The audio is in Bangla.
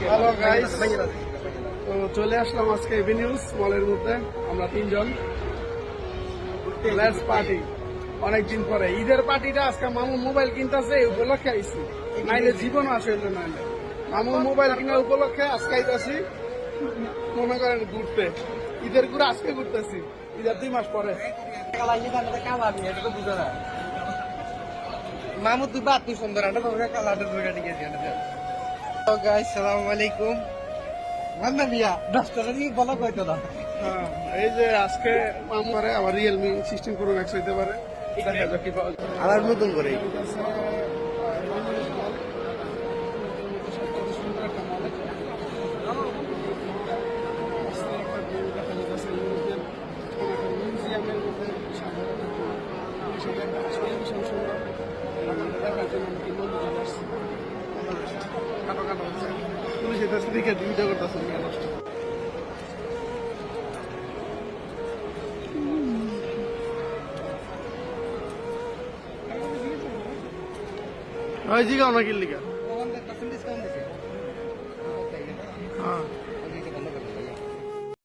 হ্যালো গাইস, তো চলে আসলাম আজকে এভিনিউজ মলের মধ্যে। আমরা তিনজন লেটস পার্টি। অনেকদিন পরে ঈদের পার্টিটা আজকে মামু মোবাইল কিনতেছে এই উপলক্ষে আইছি, নাইলে জীবন আসলে নাইলে মামু মোবাইল কিনার উপলক্ষে আজকে আইতাছি। মনে করেন ঘুরতে, ঈদের ঘুরে আজকে ঘুরতেছি, ঈদের 2 মাস পরে। মামু তুই বাদ তুই সুন্দর কালারটা সালাম আলাইকুম মান্না মিয়া 10 টাকা দিয়ে বলা কইতো না। হ্যাঁ, এই যে আজকে মামু পারে আবার রিয়েলমি 16 প্রো ম্যাক্স হইতে পারে, দেখা যাক কি পাওয়া যায়। আবার নতুন করে পুলিশ এটা দিকে ভিডিও করতেছে। ওই জিগাও না কি লিগা